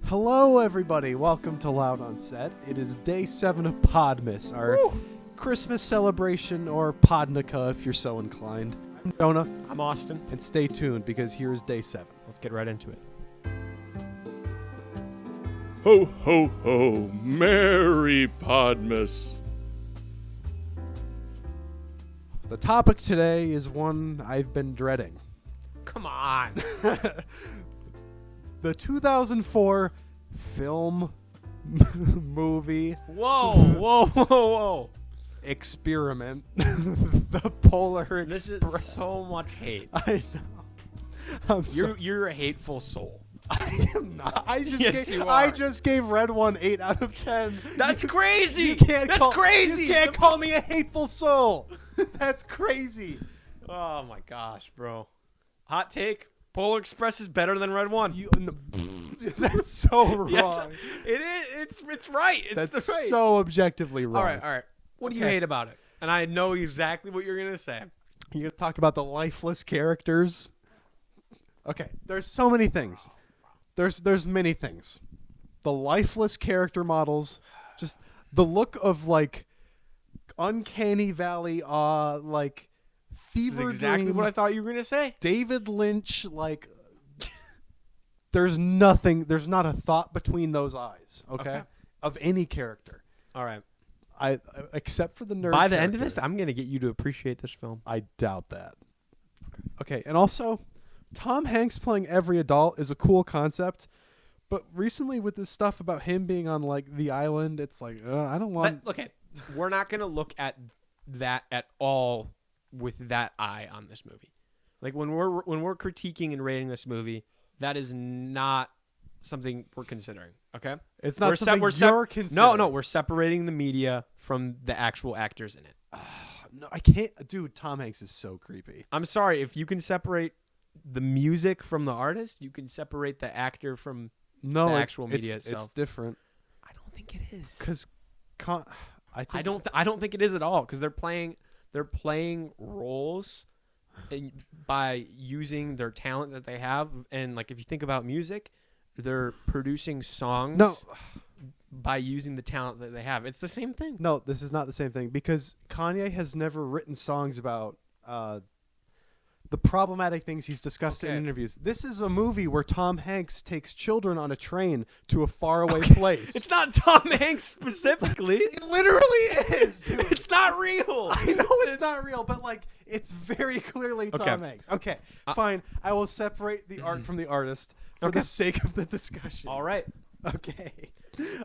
Hello, everybody. Welcome to Loud on Set. It is day 7 of Podmas, our Christmas celebration, or Podnica if you're so inclined. I'm Jonah, I'm Austin. and stay tuned because here's day 7. Let's get right into it. Ho, ho, ho, Merry Podmas. The topic today is one I've been dreading. Come on. The 2004 film movie Whoa. experiment, the Polar This Express. is so much hate. I know. I'm sorry. You're a hateful soul. I am not. Yes, you I are. just gave Red One 8 out of 10. That's crazy. You can't That's call, crazy. You can't call me a hateful soul. That's crazy. Oh my gosh, bro. Hot take. Polar Express is better than Red One. That's so wrong. Yes, it is. It's right. It's That's the right. so objectively wrong. All right. What do you Okay. hate about it? And I know exactly what you're gonna say. You gonna talk about the lifeless characters? Okay, there's so many things. There's many things. The lifeless character models, just the look of like uncanny valley, like This fever is exactly dream, what I thought you were gonna say. David Lynch, like there's not a thought between those eyes, okay? Of any character. All right. I except for the nerd. By the end of character. this, I'm gonna get you to appreciate this film. I doubt that. Okay, and also, Tom Hanks playing every adult is a cool concept, but recently with this stuff about him being on like the island, it's like I don't want. Okay, we're not gonna look at that at all with that eye on this movie. Like when we're critiquing and rating this movie, that is not something we're considering. Okay, It's not something you're considering. No, we're separating the media from the actual actors in it. No, I can't. Dude, Tom Hanks is so creepy. I'm sorry, if you can separate the music from the artist, you can separate the actor from No, the actual media it's itself. different. I don't think it is. Because, I don't think it is at all because they're playing roles by using their talent that they have, and like if you think about music, they're producing songs by using the talent that they have. It's the same thing. No, this is not the same thing because Kanye has never written songs about the problematic things he's discussed in interviews. This is a movie where Tom Hanks takes children on a train to a faraway place. It's not Tom Hanks specifically. It literally is, dude. It's not real. I know it's not real, but like it's very clearly Tom Hanks. Okay, fine. I will separate the art from the artist for the sake of the discussion. All right. Okay.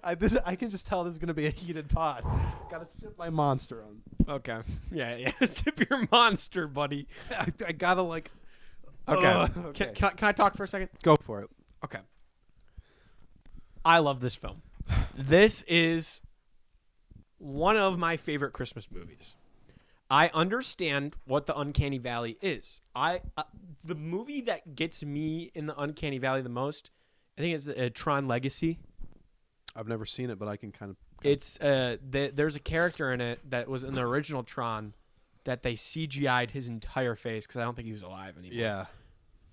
I can just tell this is going to be a heated pod. Gotta sip my monster on. Okay. Yeah. Sip your monster, buddy. I gotta like. Okay. Okay. Can I talk for a second? Go for it. Okay. I love this film. This is one of my favorite Christmas movies. I understand what the Uncanny Valley is. The movie that gets me in the Uncanny Valley the most, I think it's Tron Legacy. I've never seen it, but I can kind of. It's there's a character in it that was in the original Tron that they CGI'd his entire face because I don't think he was alive anymore. Yeah.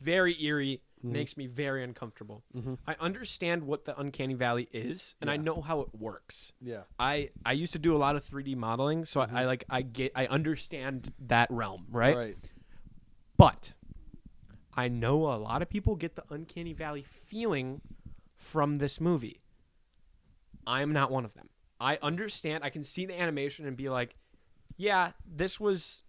Very eerie, makes me very uncomfortable. Mm-hmm. I understand what the Uncanny Valley is, and I know how it works. Yeah. I used to do a lot of 3D modeling, so I understand that realm, right? Right. But I know a lot of people get the Uncanny Valley feeling from this movie. I'm not one of them. I understand. I can see the animation and be like, yeah, this was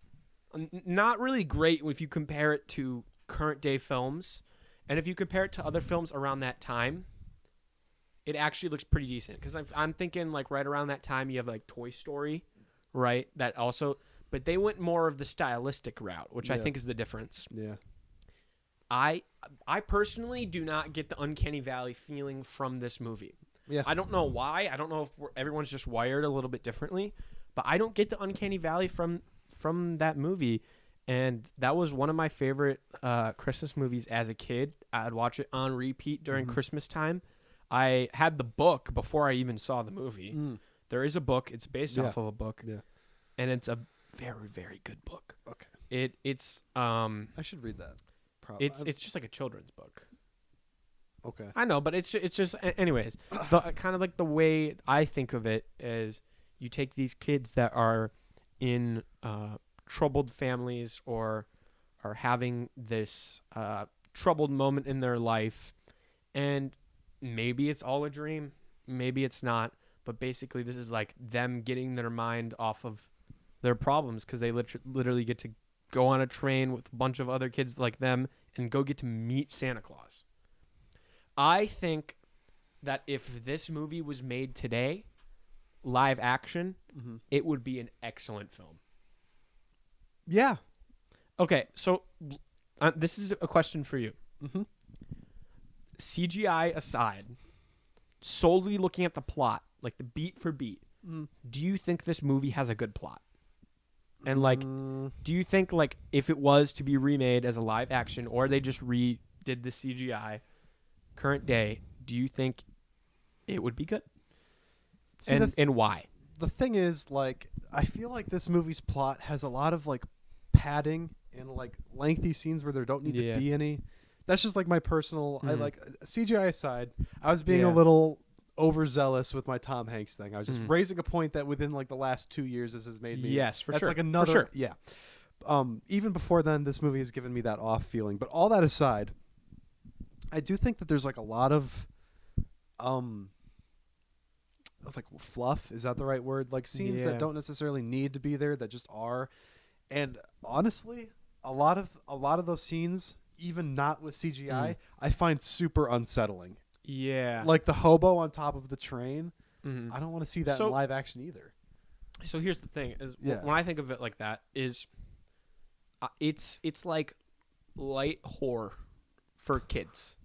not really great if you compare it to current day films. And if you compare it to other films around that time, it actually looks pretty decent. Because I'm thinking like right around that time you have like Toy Story, right? That also, but they went more of the stylistic route, which I think is the difference. Yeah. I personally do not get the Uncanny Valley feeling from this movie. Yeah. I don't know why. I don't know if everyone's just wired a little bit differently, but I don't get the Uncanny Valley from that movie. And that was one of my favorite Christmas movies as a kid. I'd watch it on repeat during Christmas time. I had the book before I even saw the movie. There is a book. It's based off of a book. Yeah. And it's a very, very good book. Okay. It's I should read that. It's just like a children's book. Okay. I know, but it's just anyways. The kind of like the way I think of it is, you take these kids that are in troubled families or are having this troubled moment in their life, and maybe it's all a dream, maybe it's not, but basically this is like them getting their mind off of their problems because they literally get to go on a train with a bunch of other kids like them and go get to meet Santa Claus. I think that if this movie was made today, live action, it would be an excellent film. Yeah. Okay, so this is a question for you. Mm-hmm. CGI aside, solely looking at the plot, like the beat for beat, do you think this movie has a good plot? And like, do you think like if it was to be remade as a live action, or they just redid the CGI current day, do you think it would be good? See, and why? The thing is, like, I feel like this movie's plot has a lot of like padding and like lengthy scenes where there don't need to be any. That's just like my personal. I like CGI aside. I was being a little overzealous with my Tom Hanks thing. I was just raising a point that within like the last 2 years, this has made me. Yes, for that's sure. like another. For sure. Yeah. Even before then, this movie has given me that off feeling. But all that aside, I do think that there's like a lot of like fluff. Is that the right word? Like scenes that don't necessarily need to be there that just are. And honestly, a lot of those scenes, even not with CGI, I find super unsettling. Yeah. Like the hobo on top of the train. I don't want to see that in live action either. So here's the thing: is when I think of it like that, is it's like light horror for kids,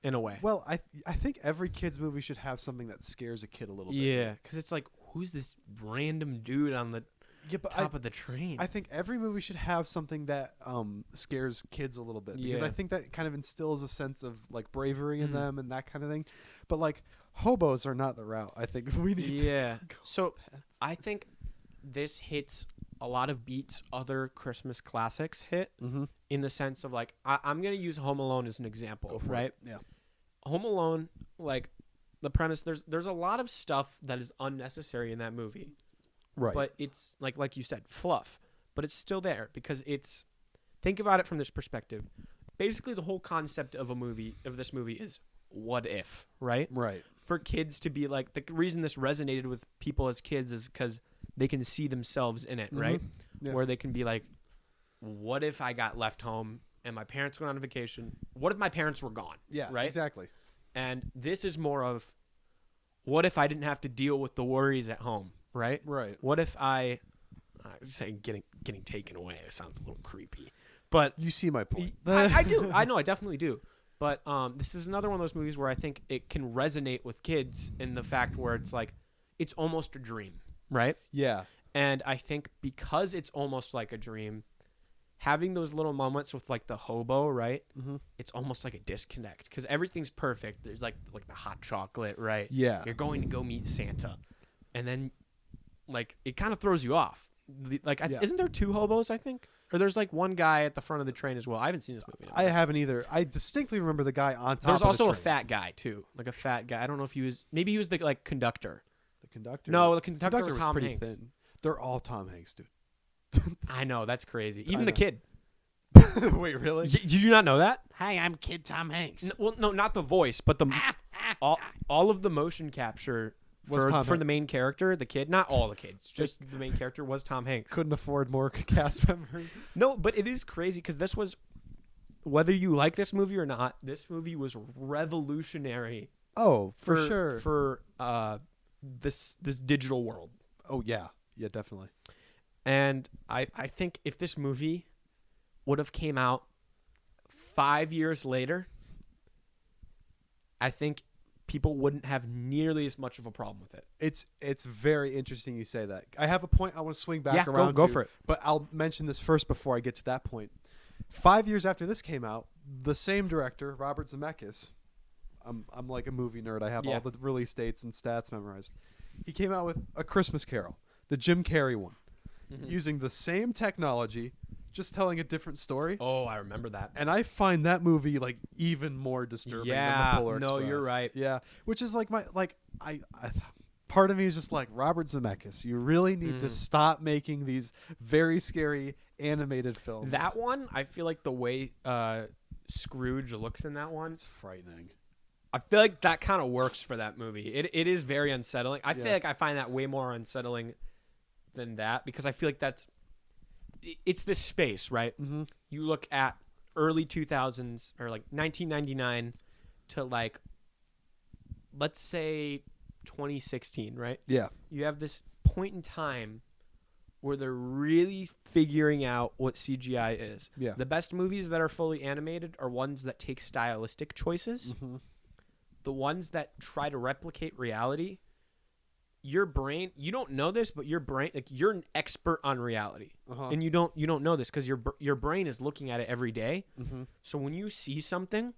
in a way. Well, I think every kids movie should have something that scares a kid a little bit. Yeah, because it's like, who's this random dude on the top of the train? I think every movie should have something that scares kids a little bit, because I think that kind of instills a sense of like bravery in them and that kind of thing. But like hobos are not the route. I think we need to go. So I think this hits a lot of beats other Christmas classics hit, in the sense of like, I'm gonna use Home Alone as an example, right? Yeah. Home Alone, like the premise, there's a lot of stuff that is unnecessary in that movie. Right. But it's like you said, fluff. But it's still there because it's, think about it from this perspective. Basically, the whole concept of this movie is what if, right? Right. For kids to be like, the reason this resonated with people as kids is because they can see themselves in it, right? Yeah. Where they can be like, what if I got left home and my parents went on vacation? What if my parents were gone? Yeah, right? Exactly. And this is more of, what if I didn't have to deal with the worries at home? Right. What if I saying getting taken away? It sounds a little creepy, but you see my point. I do. I know. I definitely do. But this is another one of those movies where I think it can resonate with kids in the fact where it's like, it's almost a dream, right? Yeah. And I think because it's almost like a dream, having those little moments with like the hobo, right? It's almost like a disconnect because everything's perfect. There's like the hot chocolate, right? Yeah. You're going to go meet Santa, and then like it kind of throws you off. Isn't there two hobos? I think, or there's like one guy at the front of the train as well. I haven't seen this movie. I haven't either. I distinctly remember the guy on top. There's of also the a train. fat guy too, like a fat guy. I don't know if he was. Maybe he was the like conductor. The conductor. No, the conductor was Tom pretty Hanks. thin. They're all Tom Hanks, dude. I know, that's crazy. Even I the know. kid. Wait, really? Did you not know that? Hi, I'm Kid Tom Hanks. No, not the voice, but the all of the motion capture Was Tom for Hanks. the main character, the kid. Not all the kids, just the main character was Tom Hanks. Couldn't afford more cast members. No, but it is crazy because this was, whether you like this movie or not, this movie was revolutionary. Oh, for sure. For this digital world. Oh yeah, definitely. And I think if this movie would have came out 5 years later, I think people wouldn't have nearly as much of a problem with it. It's very interesting you say that. I have a point I want to swing back Yeah, around go to, for it. but I'll mention this first before I get to that point. 5 years after this came out, the same director, Robert Zemeckis, I'm like a movie nerd. I have all the release dates and stats memorized. He came out with A Christmas Carol, the Jim Carrey one, using the same technology, just telling a different story. Oh, I remember that. And I find that movie like even more disturbing than the Polar Express. No, you're right. Yeah, which is like I part of me is just like, Robert Zemeckis, you really need to stop making these very scary animated films. That one, I feel like the way Scrooge looks in that one, it's frightening. I feel like that kind of works for that movie. It is very unsettling. I feel like I find that way more unsettling than that, because I feel like it's this space, right? Mm-hmm. You look at early 2000s or like 1999 to like, let's say 2016, right? Yeah. You have this point in time where they're really figuring out what CGI is. Yeah. The best movies that are fully animated are ones that take stylistic choices. Mm-hmm. The ones that try to replicate reality, your brain, you don't know this, but your brain, like, you're an expert on reality. And you don't know this because your brain is looking at it every day. Mm-hmm. So when you see something,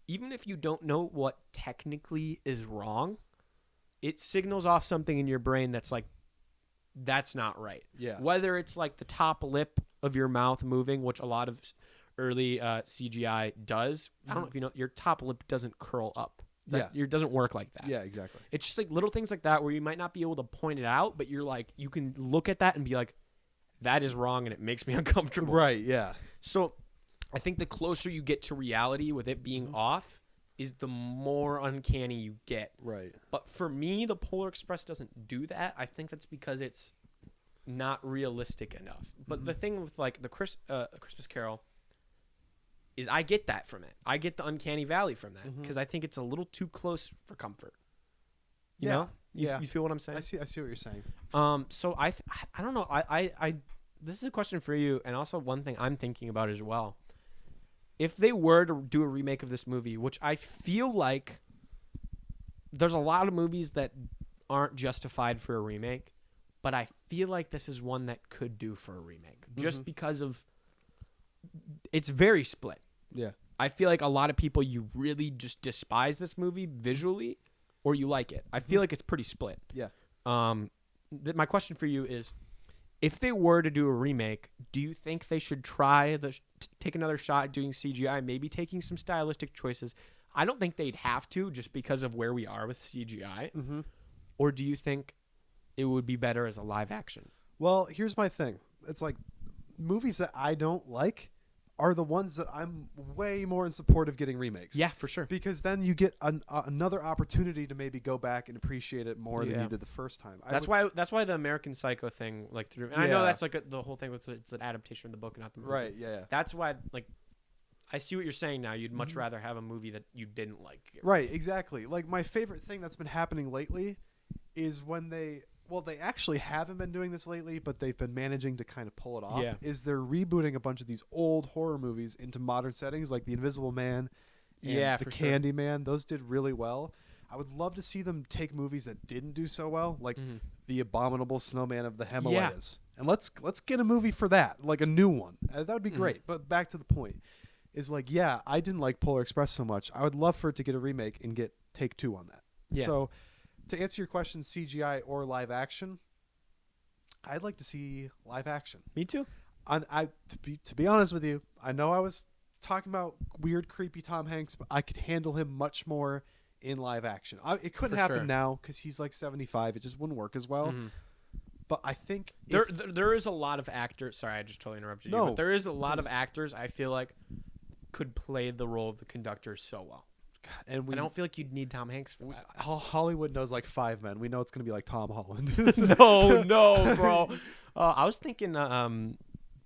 even if you don't know what technically is wrong, it signals off something in your brain that's like, that's not right. Yeah. Whether it's like the top lip of your mouth moving, which a lot of early CGI does. I don't know if you know, your top lip doesn't curl up. It doesn't work like that. Yeah, exactly. It's just like little things like that where you might not be able to point it out, but you're like, you can look at that and be like, that is wrong and it makes me uncomfortable. Right, yeah. So I think the closer you get to reality with it being off is the more uncanny you get. Right. But for me, the Polar Express doesn't do that. I think that's because it's not realistic enough. But the thing with like the Christmas Carol is I get that from it. I get the uncanny valley from that because I think it's a little too close for comfort. You know? You feel what I'm saying? I see what you're saying. So I don't know. I this is a question for you, and also one thing I'm thinking about as well. If they were to do a remake of this movie, which I feel like there's a lot of movies that aren't justified for a remake, but I feel like this is one that could do for a remake just because of it's very split. Yeah. I feel like a lot of people, you really just despise this movie visually or you like it. I feel like it's pretty split. Yeah. My question for you is, if they were to do a remake, do you think they should try take another shot at doing CGI, maybe taking some stylistic choices? I don't think they'd have to just because of where we are with CGI. Mm-hmm. Or do you think it would be better as a live action? Well, here's my thing. It's like movies that I don't like are the ones that I'm way more in support of getting remakes. Yeah, for sure. Because then you get another opportunity to maybe go back and appreciate it more than you did the first time. That's why the American Psycho thing, like, through. And I know that's like the whole thing with it's an adaptation of the book and not the movie. Right. Yeah. That's why, like, I see what you're saying now. You'd much rather have a movie that you didn't like. Right. Exactly. Like, my favorite thing that's been happening lately is when they actually haven't been doing this lately, but they've been managing to kind of pull it off. Yeah. Is they're rebooting a bunch of these old horror movies into modern settings, like The Invisible Man and The Candyman. Those did really well. I would love to see them take movies that didn't do so well, like The Abominable Snowman of the Himalayas. Yeah. And let's get a movie for that, like a new one. That would be great. But back to the point is, like, yeah, I didn't like Polar Express so much. I would love for it to get a remake and get take 2 on that. Yeah. So to answer your question, CGI or live action, I'd like to see live action. Me too. To be honest with you, I know I was talking about weird, creepy Tom Hanks, but I could handle him much more in live action. It couldn't happen now because he's like 75. It just wouldn't work as well. But I think there is a lot of actors. Sorry, I just totally interrupted you. But there is a lot of actors I feel like could play the role of the conductor so well. And I don't feel like you'd need Tom Hanks for that. Hollywood knows like 5 men. We know it's going to be like Tom Holland. no, bro. I was thinking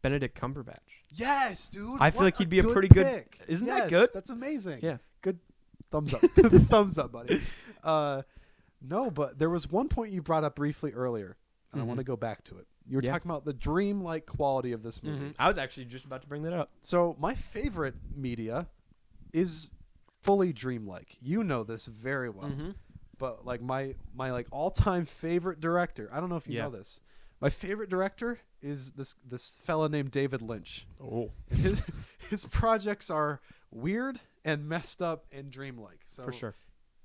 Benedict Cumberbatch. Yes, dude. I feel like he'd be a pretty pick. good. Isn't that good? That's amazing. Yeah. Good. Thumbs up. Thumbs up, buddy. No, but there was one point you brought up briefly earlier, and I want to go back to it. You were talking about the dream-like quality of this movie. I was actually just about to bring that up. So my favorite media is fully dreamlike. You know this very well. But like my like all-time favorite director, I don't know if you know this. My favorite director is this fella named David Lynch. Oh. His projects are weird and messed up and dreamlike. So for sure.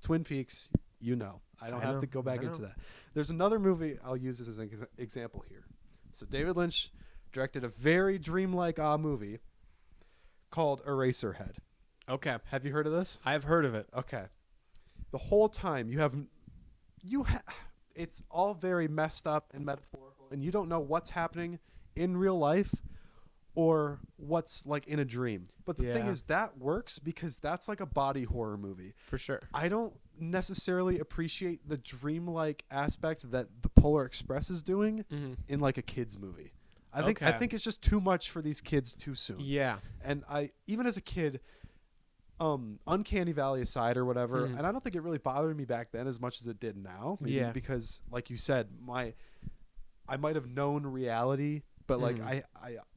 Twin Peaks, you know. I don't have to go back into that. There's another movie I'll use as an example here. So David Lynch directed a very dreamlike movie called Eraserhead. Okay. Have you heard of this? I've heard of it. Okay. The whole time it's all very messed up and metaphorical, and you don't know what's happening in real life or what's like in a dream. But the thing Yeah. is that works because that's like a body horror movie. For sure. I don't necessarily appreciate the dreamlike aspect that the Polar Express is doing in like a kids movie. I think it's just too much for these kids too soon. Yeah. And I even as a kid, Uncanny Valley aside or whatever, and I don't think it really bothered me back then as much as it did now. Maybe because, like you said, I might have known reality, but like I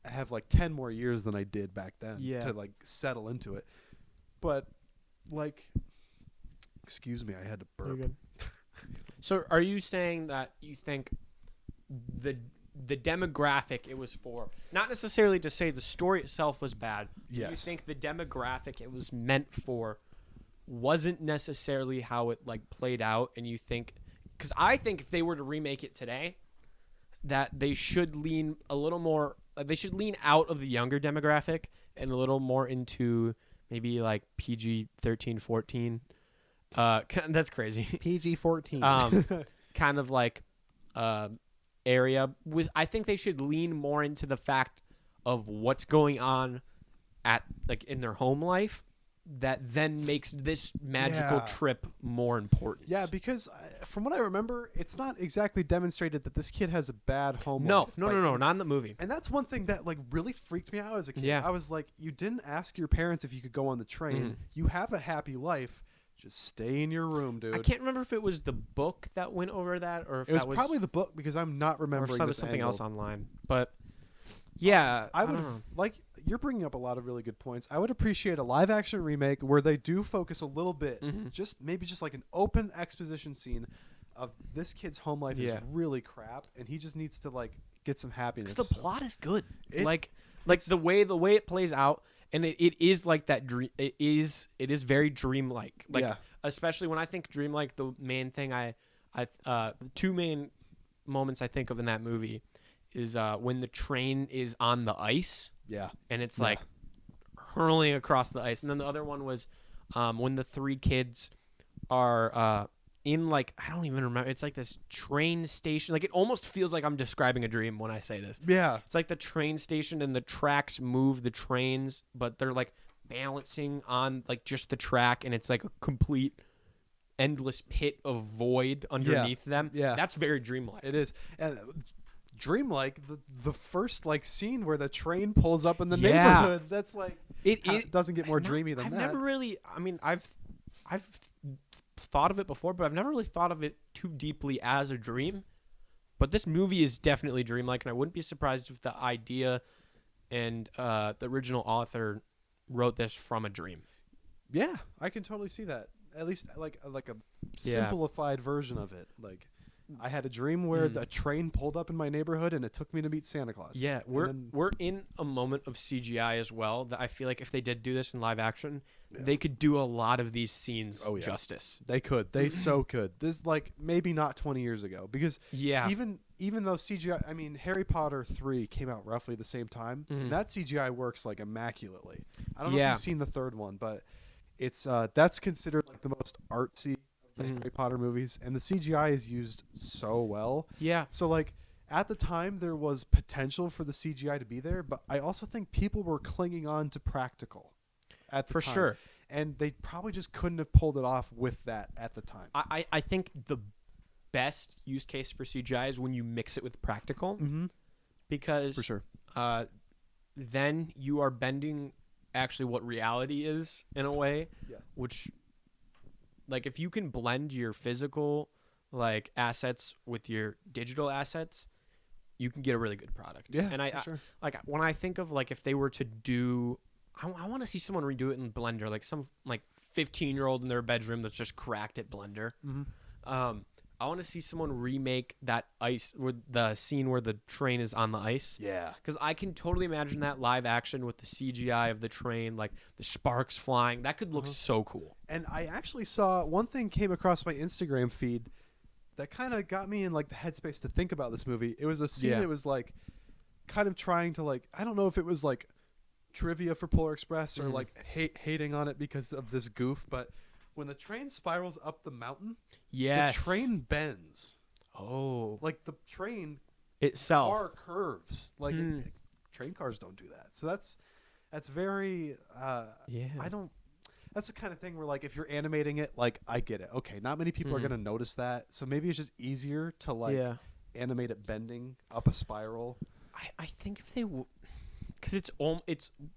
have like 10 more years than I did back then to like settle into it. But like, excuse me, I had to burp. So are you saying that you think the demographic it was for, not necessarily to say the story itself was bad, Yes. you think the demographic it was meant for wasn't necessarily how it like played out, and you think, because I think if they were to remake it today, that they should lean a little more, they should lean out of the younger demographic and a little more into maybe like PG 13, 14. That's crazy. PG-14. Kind of like area with. I think they should lean more into the fact of what's going on at like in their home life that then makes this magical trip more important. Yeah, because from what I remember, it's not exactly demonstrated that this kid has a bad home life. No, not in the movie. And that's one thing that like really freaked me out as a kid. Yeah. I was like, you didn't ask your parents if you could go on the train. You have a happy life. Just stay in your room, dude. I can't remember if it was the book that went over that, or if It was that was probably the book because I'm not or remembering if that was this something angle. else online. But yeah, I would don't know. like you're bringing up a lot of really good points. I would appreciate a live action remake where they do focus a little bit, just like an open exposition scene of this kid's home life is really crap, and he just needs to like get some happiness. Because the plot is good. Like it's- the way it plays out, and it is like that dream. It is very dreamlike. Like especially when I think dreamlike, the main thing the two main moments I think of in that movie is when the train is on the ice. Yeah. And it's like hurling across the ice. And then the other one was when the three kids are in like, I don't even remember. It's like this train station. Like it almost feels like I'm describing a dream when I say this. Yeah. It's like the train station and the tracks move the trains, but they're like balancing on like just the track, and it's like a complete endless pit of void underneath them. Yeah. That's very dreamlike. It is. And dreamlike, the first like scene where the train pulls up in the neighborhood. That's like it doesn't get more dreamy than I've that. never really. I mean, I've thought of it before, but I've never really thought of it too deeply as a dream. But this movie is definitely dreamlike, and I wouldn't be surprised if the idea and the original author wrote this from a dream. Yeah, I can totally see that. At least like a simplified version of it. Like I had a dream where the train pulled up in my neighborhood and it took me to meet Santa Claus. Yeah, we're in a moment of CGI as well that I feel like if they did do this in live action, they could do a lot of these scenes justice. They could. They so could. This like maybe not 20 years ago because even though CGI, I mean Harry Potter 3 came out roughly the same time, and that CGI works like immaculately. I don't know if you've seen the third one, but it's that's considered like the most artsy of the Harry Potter movies, and the CGI is used so well. Yeah. So like at the time there was potential for the CGI to be there, but I also think people were clinging on to practical at the time. Sure. And they probably just couldn't have pulled it off with that at the time. I think the best use case for CGI is when you mix it with practical, because For sure. then you are bending actually what reality is in a way, which like if you can blend your physical like assets with your digital assets, you can get a really good product. Yeah, and I sure. like when I think of like if they were to do, I want to see someone redo it in Blender, like some like 15-year-old in their bedroom that's just cracked at Blender. I want to see someone remake that ice, with the scene where the train is on the ice. Yeah. Because I can totally imagine that live action with the CGI of the train, like the sparks flying. That could look so cool. And I actually saw one thing came across my Instagram feed that kind of got me in like the headspace to think about this movie. It was a scene. Yeah. It was like kind of trying to like, I don't know if it was like trivia for Polar Express or like hating on it because of this goof, but when the train spirals up the mountain, Yes. the train bends. Oh. Like the train Itself. car curves. Like train cars don't do that. So that's very Yeah. that's the kind of thing where like if you're animating it, like I get it. Okay, not many people are going to notice that. So maybe it's just easier to like animate it bending up a spiral. I think if they because it's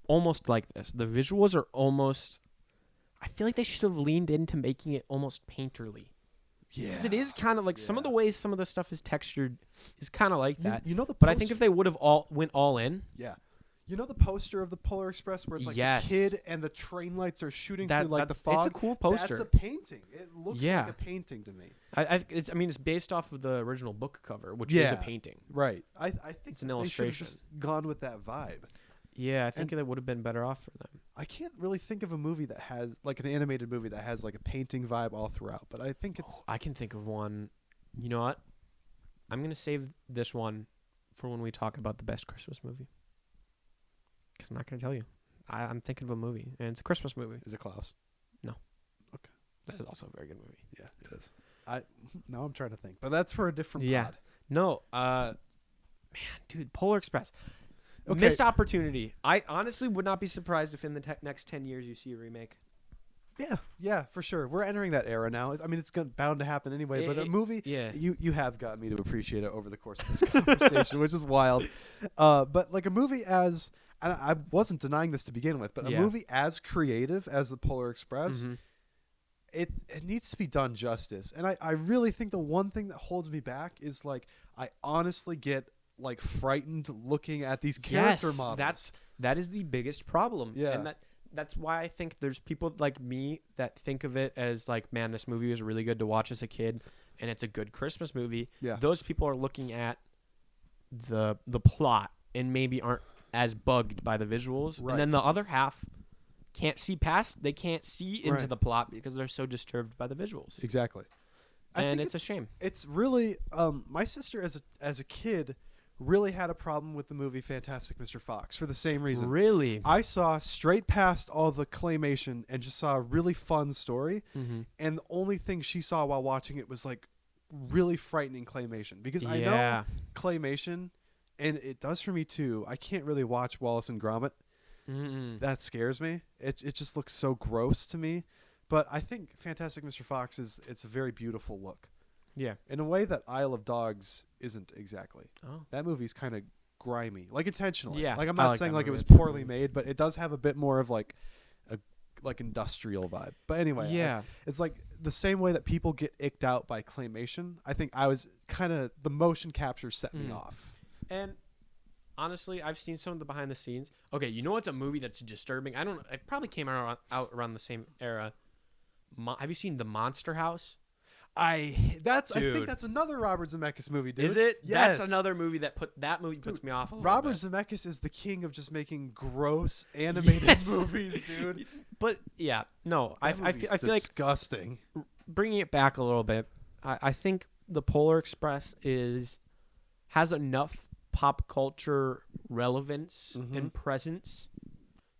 almost like this. The visuals are almost. I feel like they should have leaned into making it almost painterly. Yeah, because it is kind of like some of the ways some of the stuff is textured is kind of like that. You know the. But I think if they would have went all in. Yeah. You know the poster of the Polar Express where it's like a kid and the train lights are shooting through like the fog? It's a cool poster. That's a painting. It looks like a painting to me. I mean, it's based off of the original book cover, which is a painting. Right. I think it's an they illustration. should have just gone with that vibe. Yeah, I think that would have been better off for them. I can't really think of a movie that has like an animated movie that has like a painting vibe all throughout, but I think it's. I can think of one. You know what? I'm gonna save this one for when we talk about the best Christmas movie. Because I'm not going to tell you. I'm thinking of a movie, and it's a Christmas movie. Is it Klaus? No. Okay. That is also a very good movie. Yeah, it is. Now I'm trying to think, but that's for a different pod. No, man, dude, Polar Express. Okay. Missed opportunity. I honestly would not be surprised if in the next 10 years you see a remake. Yeah, for sure. We're entering that era now. I mean, it's bound to happen anyway. But a movie, you have gotten me to appreciate it over the course of this conversation, which is wild. But like a movie as, and I wasn't denying this to begin with, but a movie as creative as the Polar Express, it needs to be done justice. And I really think the one thing that holds me back is like I honestly get like frightened looking at these character models. That is the biggest problem. Yeah. And that's why I think there's people like me that think of it as like, man, this movie was really good to watch as a kid, and it's a good Christmas movie. Yeah. Those people are looking at the plot and maybe aren't as bugged by the visuals. Right. And then the other half can't see into the plot because they're so disturbed by the visuals. Exactly. And it's a shame. It's really my sister as a kid really had a problem with the movie Fantastic Mr. Fox for the same reason. Really? I saw straight past all the claymation and just saw a really fun story. Mm-hmm. And the only thing she saw while watching it was like really frightening claymation. Because I know claymation, and it does for me too. I can't really watch Wallace and Gromit. Mm-mm. That scares me. It just looks so gross to me. But I think Fantastic Mr. Fox it's a very beautiful look. Yeah. In a way that Isle of Dogs isn't exactly. Oh. That movie's kind of grimy, like intentionally. Yeah. Like I'm I not like saying that like it movie. was It's poorly made, but it does have a bit more of like a like industrial vibe. But anyway, Yeah. it's like the same way that people get icked out by claymation. I think I was kind of the motion capture set me off. And honestly, I've seen some of the behind the scenes. Okay, you know what's a movie that's disturbing? It probably came out around the same era. Have you seen The Monster House? I think that's another Robert Zemeckis movie, dude. Is it? Yes. That's another movie that movie puts me off a little Robert bit. Zemeckis is the king of just making gross animated movies, dude. But yeah, no, I feel like disgusting. Bringing it back a little bit, I think the Polar Express has enough pop culture relevance and presence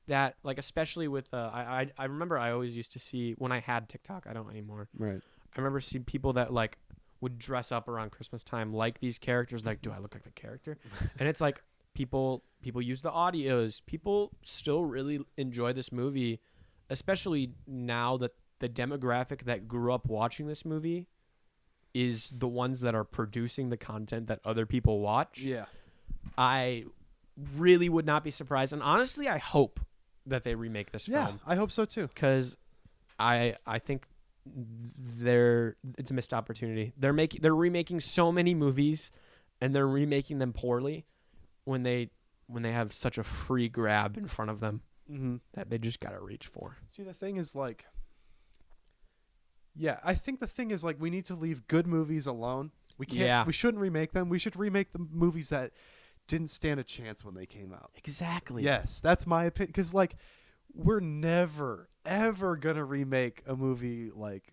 that, like, especially with I remember I always used to see when I had TikTok. I don't anymore. Right. I remember seeing people that like would dress up around Christmas time like these characters. Like, do I look like the character? And it's like people use the audios. People still really enjoy this movie, especially now that the demographic that grew up watching this movie is the ones that are producing the content that other people watch. Yeah. I really would not be surprised, and honestly, I hope that they remake this film. Yeah, I hope so too. Because I think it's a missed opportunity. They're remaking so many movies, and they're remaking them poorly when they have such a free grab in front of them that they just gotta reach for. See, the thing is like, yeah, I think the thing is like we need to leave good movies alone. We can't. Yeah. We shouldn't remake them. We should remake the movies that didn't stand a chance when they came out. Exactly. Yes, that's my opinion. Because like, we're never ever gonna remake a movie like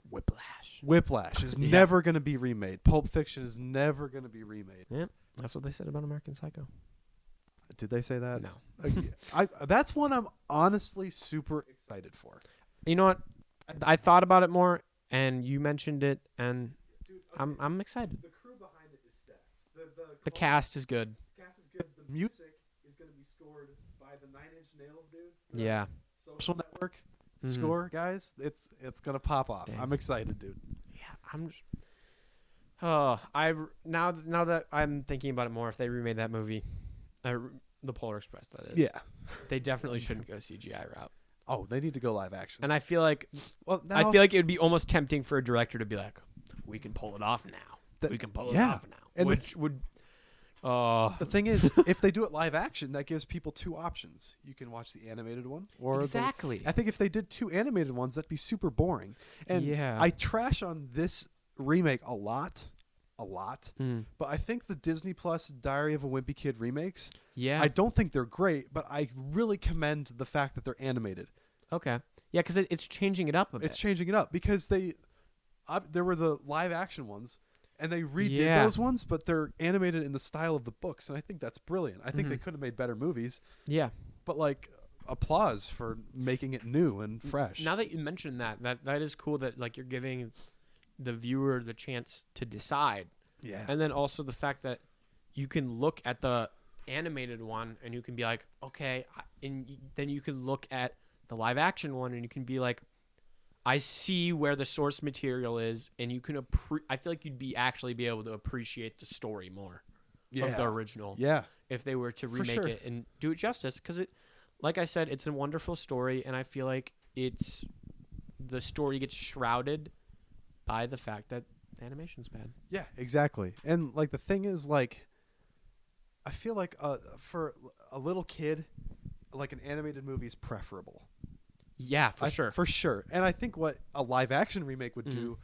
Whiplash. Whiplash is never gonna be remade. Pulp Fiction is never gonna be remade. Yep. That's what they said about American Psycho. Did they say that? No. That's one I'm honestly super excited for. You know what? I thought about it more, and you mentioned it, and I'm excited. The crew behind it is stacked. The cast is good. Cast is good. The music is going to be scored by the 9 Inch Nails dudes. Yeah. Social Network Mhm. score, guys. It's going to pop off. Damn. I'm excited, dude. Yeah, I'm just. Now that I'm thinking about it more, if they remade that movie, the Polar Express, that is. Yeah. They definitely shouldn't go CGI route. Oh, they need to go live action. And I feel like it would be almost tempting for a director to be like, we can pull it off now. We can pull it off now. And which would. The thing is, if they do it live action, that gives people 2 options. You can watch the animated one, or Exactly. I think if they did 2 animated ones, that'd be super boring. And Yeah. I trash on this remake a lot. Mm. But I think the Disney Plus Diary of a Wimpy Kid remakes, Yeah. I don't think they're great, but I really commend the fact that they're animated. Okay. Yeah, because it's changing it up a bit. It's changing it up because there were the live action ones, and they redid Yeah. those ones, but they're animated in the style of the books, and I think that's brilliant. I think they could have made better movies, Yeah. but like applause for making it new and fresh. Now that you mentioned that is cool that like you're giving the viewer the chance to decide. yeah, And then also the fact that you can look at the animated one and you can be like, okay, then you can look at the live action one and you can be like, I see where the source material is, and you can I feel like you'd be able to appreciate the story more of the original. Yeah, If they were to For remake sure. it and do it justice, because like I said, it's a wonderful story, and I feel like the story gets shrouded by the fact that the animation's bad. yeah, exactly. And like the thing is, like, I feel like for a little kid, like an animated movie is preferable. Yeah, for sure. For sure. And I think what a live action remake would do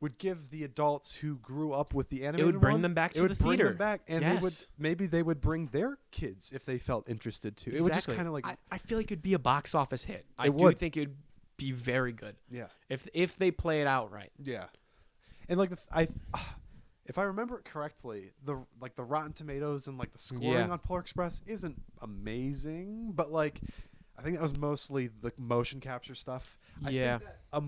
would give the adults who grew up with the animated would bring one, them back to it would the bring theater. them back, and they would bring their kids if they felt interested to. It would just kind of like I feel like it'd be a box office hit. I It do would. think it'd be very good yeah. if they play it out right. Yeah. And like if I remember it correctly, the Rotten Tomatoes and like the scoring on Polar Express isn't amazing, but like I think that was mostly the motion capture stuff. I think that,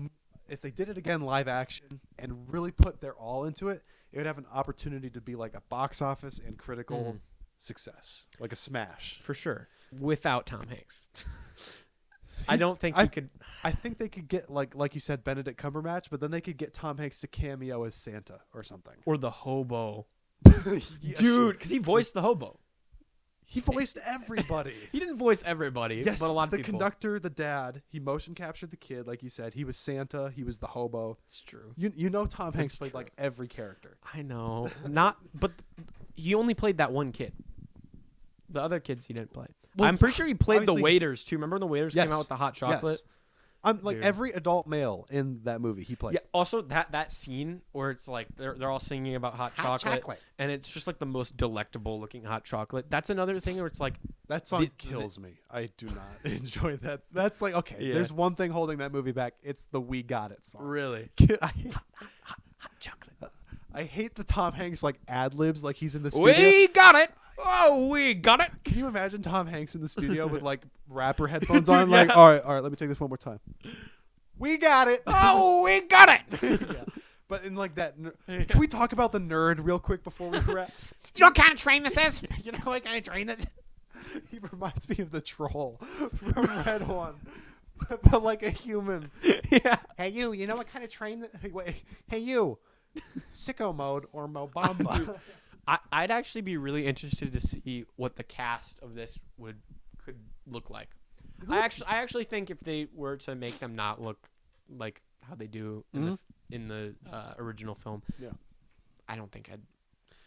if they did it again live action and really put their all into it, it would have an opportunity to be like a box office and critical success, like a smash. For sure. Without Tom Hanks. I don't think you could. I think they could get like you said, Benedict Cumberbatch, but then they could get Tom Hanks to cameo as Santa or something. Or the hobo. Yeah, Dude, because he voiced the hobo. he voiced everybody. He didn't voice everybody, Yes, but a lot of the people. conductor, the dad, he motion captured the kid, like you said. He was Santa. He was the hobo. It's true. You know Tom Hanks It's played true. like every character. I know. But he only played that one kid. The other kids he didn't play. Well, I'm pretty sure he played the obviously- waiters too. Remember when the waiters came out with the hot chocolate? Yes. I'm like Dude. every adult male in that movie he played. Yeah. Also, that scene where it's like they're all singing about hot chocolate, and it's just like the most delectable looking hot chocolate. That's another thing where it's like That song kills me. I do not enjoy that. That's like okay. Yeah. There's one thing holding that movie back. It's the "We Got It" song. really hot chocolate. I hate the Tom Hanks like ad libs, like he's in the studio. We got it. Oh, we got it. Can you imagine Tom Hanks in the studio with like rapper headphones Dude, on? Like, yeah. all right, let me take this one more time. We got it. Oh, we got it. Yeah. But in like that, can we talk about the nerd real quick before we wrap? You know what kind of train this is? You know what kind of train this? He reminds me of the troll from Red One, but like a human. Yeah. Hey you, you know what kind of train? Hey you, sicko mode or Mobamba? I'd actually be really interested to see what the cast of this could look like. I actually think if they were to make them not look like how they do in the original film, I don't think I'd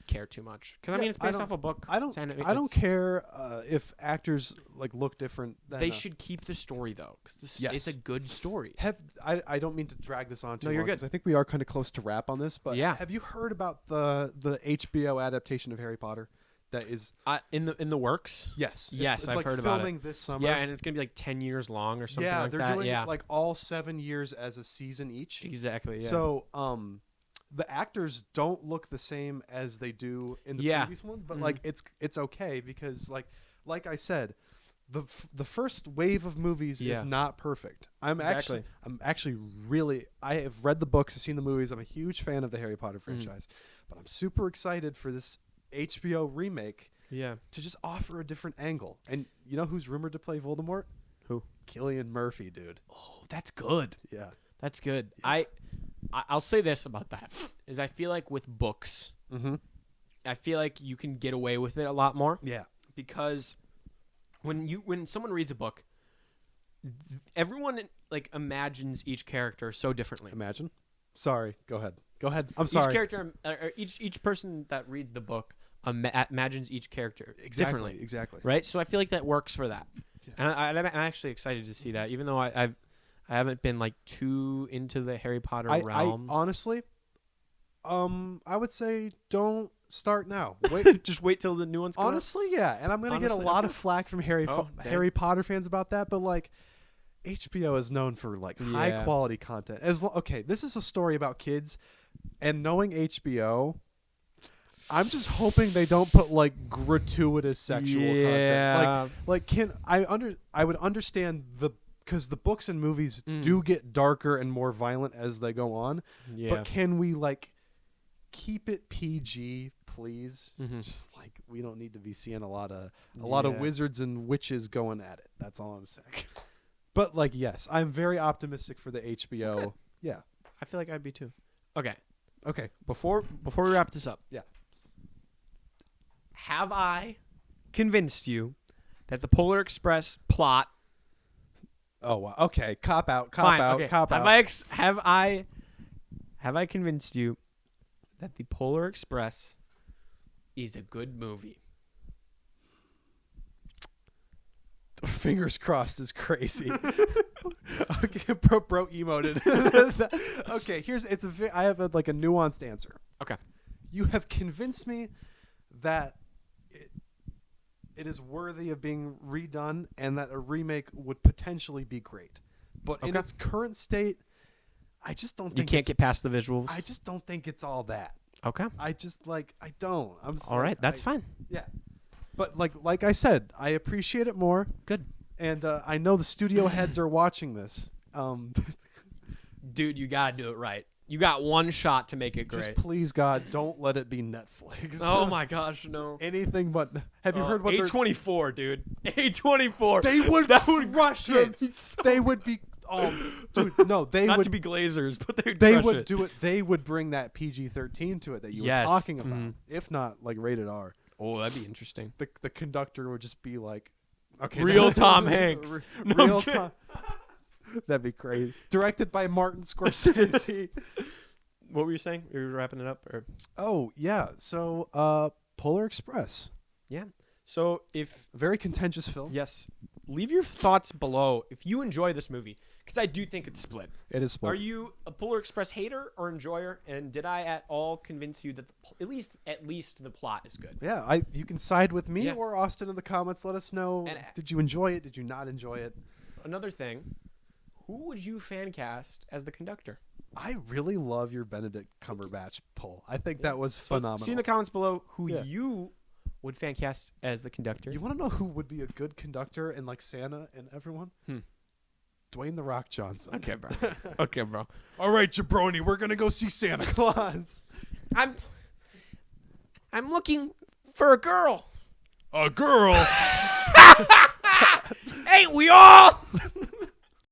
care too much because I mean it's based off a book. I don't care if actors like look different. They should keep the story though because it's a good story. I don't mean to drag this on too No, you're long, good. 'cause I think we are kind of close to wrap on this, but Yeah. have you heard about the HBO adaptation of Harry Potter that is In the works. yes Yes, it's I've like heard about it. filming this summer. Yeah, and it's gonna be like 10 years long or something like they're that. doing Yeah, like all 7 years as a season each. exactly. Yeah. So the actors don't look the same as they do in the Yeah. previous one, but like it's okay because like I said, the first wave of movies Yeah. is not perfect. Exactly. I'm actually really I have read the books, I've seen the movies. I'm a huge fan of the Harry Potter franchise, but I'm super excited for this HBO remake Yeah. to just offer a different angle. And you know who's rumored to play Voldemort? Who? Cillian Murphy, dude. Oh, that's good. Yeah. That's good. I'll say this about that is I feel like with books, Mm-hmm. I feel like you can get away with it a lot more Yeah. because when someone reads a book, everyone like imagines each character so differently. Imagine. Sorry. Go ahead. I'm sorry. Each character, or each person that reads the book imagines each character differently. Exactly. Right? So I feel like that works for that. Yeah. And I'm actually excited to see that, even though I haven't been like too into the Harry Potter I realm. honestly, I would say don't start now. Wait. Just wait till the new ones come out. Honestly, yeah. And I'm gonna get a Honestly, lot okay. of flack from Harry Oh, dang. Harry Potter fans about that, but like HBO is known for like high Yeah. quality content. Okay, this is a story about kids, and knowing HBO, I'm just hoping they don't put like gratuitous sexual content. Like I would understand because the books and movies do get darker and more violent as they go on. Yeah. But can we like keep it PG, please? Mhm. Just like we don't need to be seeing a lot of wizards and witches going at it. That's all I'm saying. But like, yes, I'm very optimistic for the HBO. Okay. Yeah. I feel like I'd be too. Okay. Okay. Before we wrap this up. Yeah. Have I convinced you that the Polar Express plot Oh wow. Okay. Cop out. Fine, Cop out. okay. Cop out. Have I convinced you that the Polar Express is a good movie? Fingers crossed is crazy. Okay, bro emoted. Okay, I have a nuanced answer. Okay. You have convinced me that it is worthy of being redone and that a remake would potentially be great. But in Okay. its current state, I just don't You think can't get past the visuals. I just don't think it's all that. Okay. I don't. I'm All right, that's fine. Yeah. But like I said, I appreciate it more. Good. And I know the studio heads are watching this. Dude, you got to do it right. You got one shot to make it great. Just please, God, don't let it be Netflix. Oh my gosh, no. Anything but. Have you heard what they're? A24, dude. A24. They would crush it. They would be. Oh, dude, no, they Not would. to be Glazers, but They crush would it. do it. They would bring that PG-13 to it that you Yes. were talking about. Mhm. If not, like rated R. Oh, that'd be interesting. The conductor would just be like, okay, Real Tom Hanks. No, I'm Real kidding. Tom. That'd be crazy. Directed by Martin Scorsese. What were you saying? You were wrapping it up, or? Oh yeah. So Polar Express, Yeah. So if very contentious film. yes, leave your thoughts below if you enjoy this movie, because I do think it's split. It is split. Are you a Polar Express hater or enjoyer? And did I at all convince you that at least the plot is good? Yeah, you can side with me Yeah. or Austin in the comments. Let us know. And- Did you enjoy it? Did you not enjoy it? Another thing, who would you fan cast as the conductor? I really love your Benedict Cumberbatch pull. I think that was phenomenal. See in the comments below who Yeah. you would fan cast as the conductor. You want to know who would be a good conductor and like Santa and everyone? Dwayne the Rock Johnson. Okay, bro. Okay, bro. All right, jabroni, we're gonna go see Santa Claus. I'm looking for a girl. A girl. Ain't we all?